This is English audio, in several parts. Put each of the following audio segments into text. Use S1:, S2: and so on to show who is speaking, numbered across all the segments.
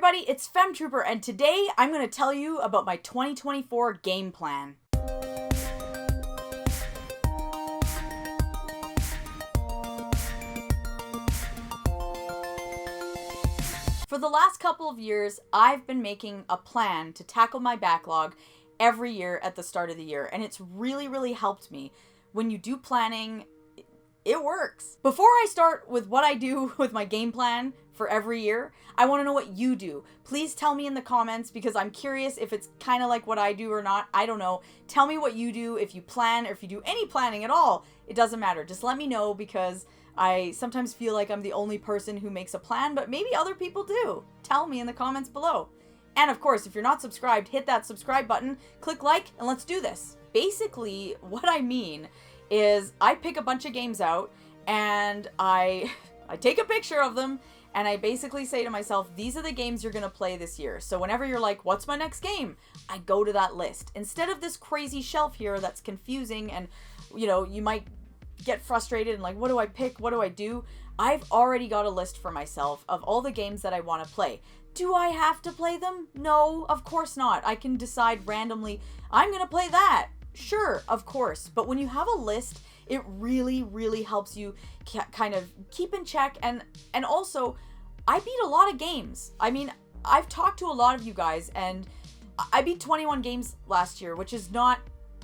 S1: everybody, it's Femtrooper, and today I'm going to tell you about my 2024 game plan. For the last couple of years, I've been making a plan to tackle my backlog every year at the start of the year, and it's really helped me. When you do planning, it works. Before I start with what I do with my game plan for every year, I want to know what you do. Please tell me in the comments because I'm curious if it's kind of like what I do or not. I don't know. Tell me what you do, if you plan or if you do any planning at all. It doesn't matter. Just let me know because I sometimes feel like I'm the only person who makes a plan, but maybe other people do. Tell me in the comments below. And of course, if you're not subscribed, hit that subscribe button, click like, and let's do this. Basically, what I mean is I pick a bunch of games out and I take a picture of them and I basically say to myself, these are the games you're going to play this year. So whenever you're like, what's my next game? I go to that list. Instead of this crazy shelf here that's confusing and, you know, you might get frustrated and like, what do I pick? What do I do? I've already got a list for myself of all the games that I want to play. Do I have to play them? No, of course not. I can decide randomly, I'm going to play that. Sure, of course. But when you have a list, it really helps you kind of keep in check. And also, I beat a lot of games. I mean, I've talked to a lot of you guys and I beat 21 games last year, which is not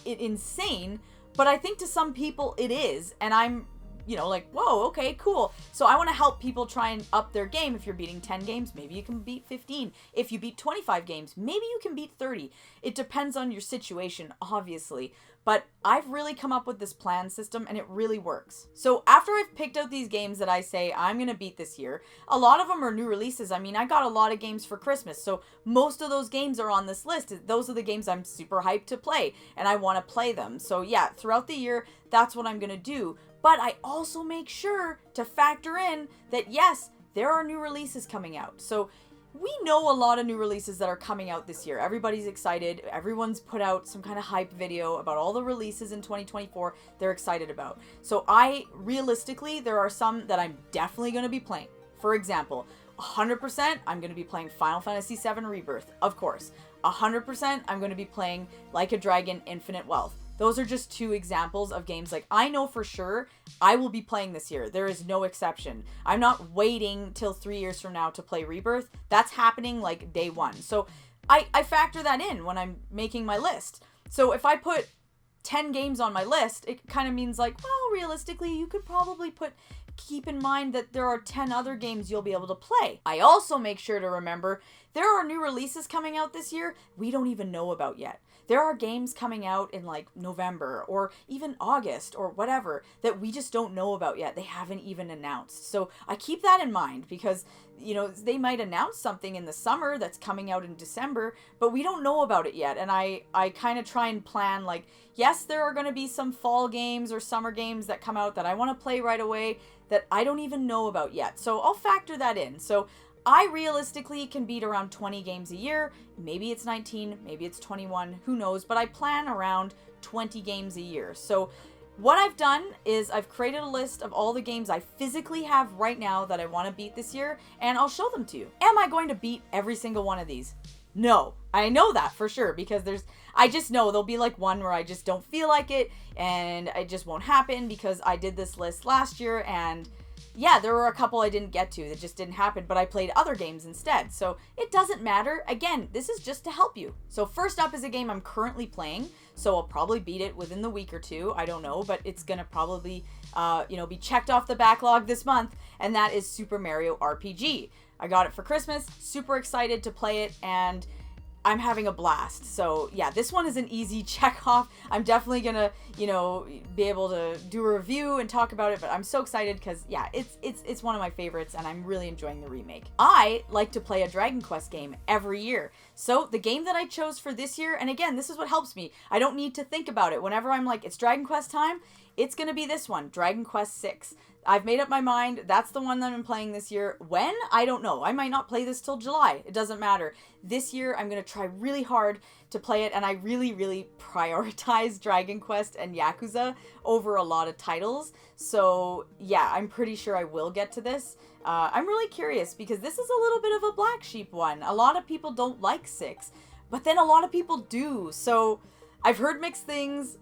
S1: insane, but I think to some people it is. And I'm, you know, like, whoa, okay, cool. So I want to help people try and up their game. If you're beating 10 games, maybe you can beat 15. If you beat 25 games, maybe you can beat 30. It depends on your situation, obviously. But I've really come up with this plan system and it really works. So after I've picked out these games that I say I'm going to beat this year, a lot of them are new releases. I mean, I got a lot of games for Christmas. So most of those games are on this list. Those are the games I'm super hyped to play and I want to play them. So yeah, throughout the year, that's what I'm going to do. But I also make sure to factor in that, yes, there are new releases coming out. So we know a lot of new releases that are coming out this year. Everybody's excited. Everyone's put out some kind of hype video about all the releases in 2024 they're excited about. So realistically, there are some that I'm definitely going to be playing. For example, 100% I'm going to be playing Final Fantasy VII Rebirth, of course. 100% I'm going to be playing Like a Dragon Infinite Wealth. Those are just two examples of games like I know for sure I will be playing this year. There is no exception. I'm not waiting till 3 years from now to play Rebirth. That's happening like day one. So I factor that in when I'm making my list. So if I put 10 games on my list, it kind of means like, well, realistically, you could probably keep in mind that there are 10 other games you'll be able to play. I also make sure to remember there are new releases coming out this year we don't even know about yet. There are games coming out in like November or even August or whatever that we just don't know about yet. They haven't even announced. So I keep that in mind because, you know, they might announce something in the summer that's coming out in December, but we don't know about it yet. And I kind of try and plan like, yes, there are going to be some fall games or summer games that come out that I want to play right away that I don't even know about yet. So I'll factor that in. So I realistically can beat around 20 games a year. Maybe it's 19, maybe it's 21, who knows, but I plan around 20 games a year. So what I've done is I've created a list of all the games I physically have right now that I want to beat this year, and I'll show them to you. Am I going to beat every single one of these? No, I know that for sure because I just know there'll be like one where I just don't feel like it and it just won't happen because I did this list last year and yeah, there were a couple I didn't get to that just didn't happen, but I played other games instead. So it doesn't matter. Again, this is just to help you. So first up is a game I'm currently playing. So I'll probably beat it within the week or two. I don't know, but it's going to probably, be checked off the backlog this month. And that is Super Mario RPG. I got it for Christmas. Super excited to play it. And I'm having a blast. So yeah, this one is an easy check off. I'm definitely gonna, be able to do a review and talk about it, but I'm so excited because yeah, it's one of my favorites and I'm really enjoying the remake. I like to play a Dragon Quest game every year. So the game that I chose for this year, and again, this is what helps me. I don't need to think about it. Whenever I'm like, it's Dragon Quest time, it's going to be this one, Dragon Quest VI. I've made up my mind. That's the one that I'm playing this year. When? I don't know. I might not play this till July. It doesn't matter. This year, I'm going to try really hard to play it, and I really, really prioritize Dragon Quest and Yakuza over a lot of titles. So, yeah, I'm pretty sure I will get to this. I'm really curious, because this is a little bit of a black sheep one. A lot of people don't like 6, but then a lot of people do. So, I've heard mixed things.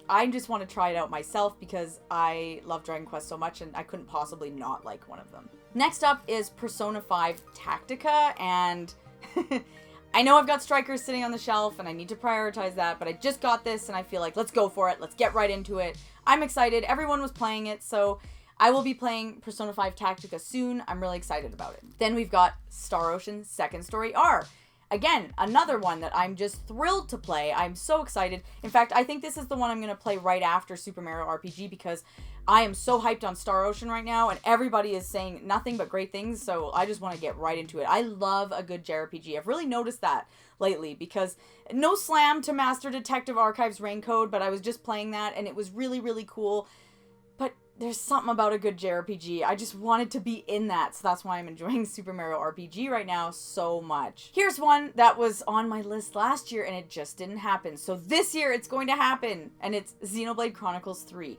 S1: I just want to try it out myself because I love Dragon Quest so much and I couldn't possibly not like one of them. Next up is Persona 5 Tactica, and I know I've got Strikers sitting on the shelf and I need to prioritize that, but I just got this and I feel like let's go for it. Let's get right into it. I'm excited. Everyone was playing it, so I will be playing Persona 5 Tactica soon. I'm really excited about it. Then we've got Star Ocean Second Story R. Again, another one that I'm just thrilled to play. I'm so excited. In fact, I think this is the one I'm going to play right after Super Mario RPG because I am so hyped on Star Ocean right now and everybody is saying nothing but great things, so I just want to get right into it. I love a good JRPG. I've really noticed that lately because no slam to Master Detective Archives Raincode, but I was just playing that and it was really, really cool. But there's something about a good JRPG. I just wanted to be in that, so that's why I'm enjoying Super Mario RPG right now so much. Here's one that was on my list last year and it just didn't happen. So this year it's going to happen, and it's Xenoblade Chronicles 3.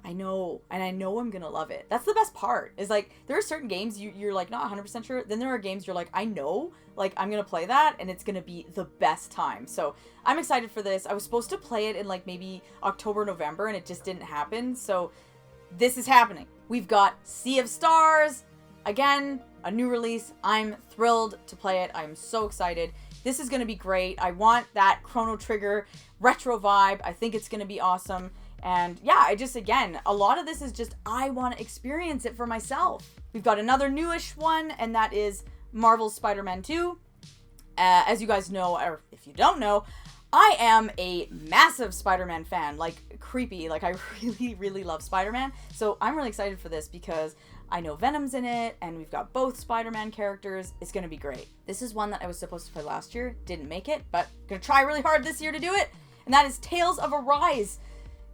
S1: I know, and I know I'm gonna love it. That's the best part, is like, there are certain games you're like not 100% sure, then there are games you're like, I know, like, I'm gonna play that, and it's gonna be the best time. So, I'm excited for this. I was supposed to play it in like maybe October, November, and it just didn't happen, so this is happening. We've got Sea of Stars, again, a new release. I'm thrilled to play it. I'm so excited. This is gonna be great. I want that Chrono Trigger retro vibe. I think it's gonna be awesome. And yeah, again, a lot of this is just, I want to experience it for myself. We've got another newish one, and that is Marvel's Spider-Man 2. As you guys know, or if you don't know, I am a massive Spider-Man fan, like creepy. Like, I really, really love Spider-Man. So I'm really excited for this because I know Venom's in it, and we've got both Spider-Man characters. It's going to be great. This is one that I was supposed to play last year, didn't make it, but going to try really hard this year to do it. And that is Tales of Arise.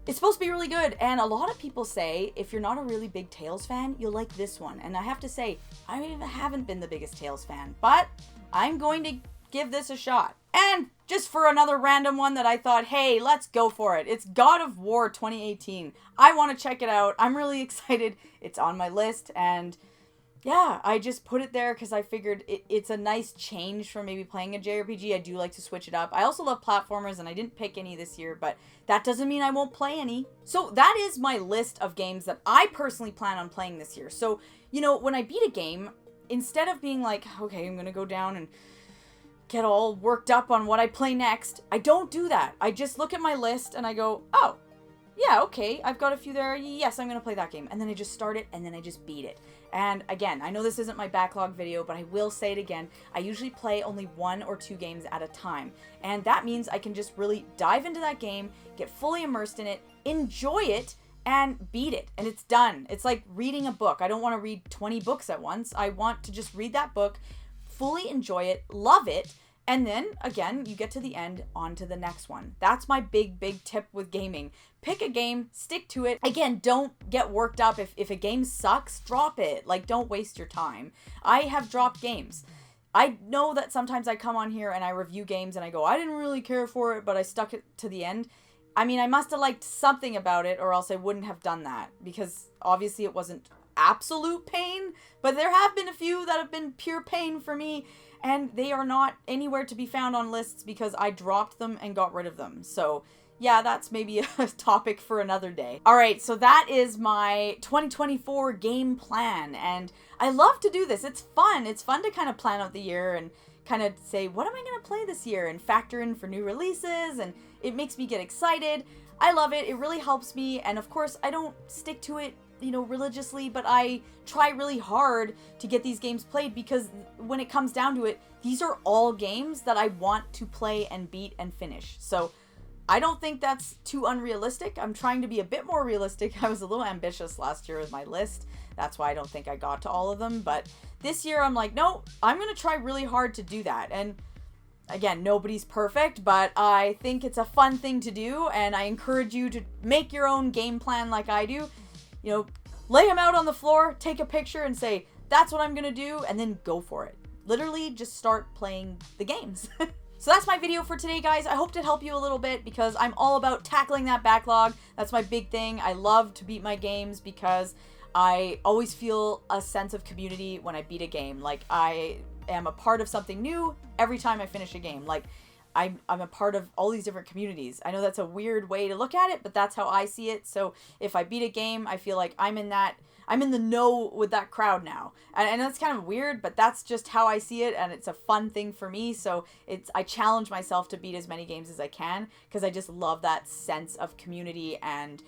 S1: It's supposed to be really good, and a lot of people say if you're not a really big Tales fan, you'll like this one. And I have to say, I haven't been the biggest Tales fan, but I'm going to give this a shot. And just for another random one that I thought, hey, let's go for it. It's God of War 2018. I want to check it out. I'm really excited. It's on my list, and yeah, I just put it there because I figured it's a nice change from maybe playing a JRPG. I do like to switch it up. I also love platformers, and I didn't pick any this year, but that doesn't mean I won't play any. So that is my list of games that I personally plan on playing this year. So, you know, when I beat a game, instead of being like, okay, I'm going to go down and get all worked up on what I play next, I don't do that. I just look at my list and I go, oh, yeah, okay, I've got a few there. Yes, I'm going to play that game. And then I just start it, and then I just beat it. And again, I know this isn't my backlog video, but I will say it again. I usually play only 1 or 2 games at a time. And that means I can just really dive into that game, get fully immersed in it, enjoy it, and beat it. And it's done. It's like reading a book. I don't want to read 20 books at once. I want to just read that book, fully enjoy it, love it, and then, again, you get to the end, on to the next one. That's my big, big tip with gaming. Pick a game, stick to it. Again, don't get worked up. If a game sucks, drop it. Like, don't waste your time. I have dropped games. I know that sometimes I come on here and I review games and I go, I didn't really care for it, but I stuck it to the end. I mean, I must have liked something about it, or else I wouldn't have done that, because obviously it wasn't absolute pain, but there have been a few that have been pure pain for me, and they are not anywhere to be found on lists because I dropped them and got rid of them. So yeah, that's maybe a topic for another day. All right, so that is my 2024 game plan, and I love to do this. It's fun. It's fun to kind of plan out the year and kind of say, what am I going to play this year, and factor in for new releases, and it makes me get excited. I love it. It really helps me, and of course, I don't stick to it, you know, religiously, but I try really hard to get these games played, because when it comes down to it, these are all games that I want to play and beat and finish. So I don't think that's too unrealistic. I'm trying to be a bit more realistic. I was a little ambitious last year with my list. That's why I don't think I got to all of them. But this year I'm like, no, I'm going to try really hard to do that. And Again, nobody's perfect, but I think it's a fun thing to do, and I encourage you to make your own game plan like I do. You know, lay them out on the floor, take a picture, and say, that's what I'm gonna do, and then go for it. Literally, just start playing the games. So that's my video for today, guys. I hope to help you a little bit because I'm all about tackling that backlog. That's my big thing. I love to beat my games because I always feel a sense of community when I beat a game. Like, I am a part of something new every time I finish a game. Like, I'm a part of all these different communities. I know that's a weird way to look at it, but that's how I see it. So if I beat a game, I feel like I'm in the know with that crowd now. And that's kind of weird, but that's just how I see it, and it's a fun thing for me. So I challenge myself to beat as many games as I can because I just love that sense of community and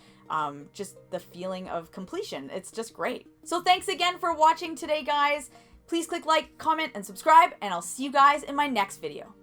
S1: just the feeling of completion. It's just great. So thanks again for watching today, guys. Please click like, comment, and subscribe, and I'll see you guys in my next video.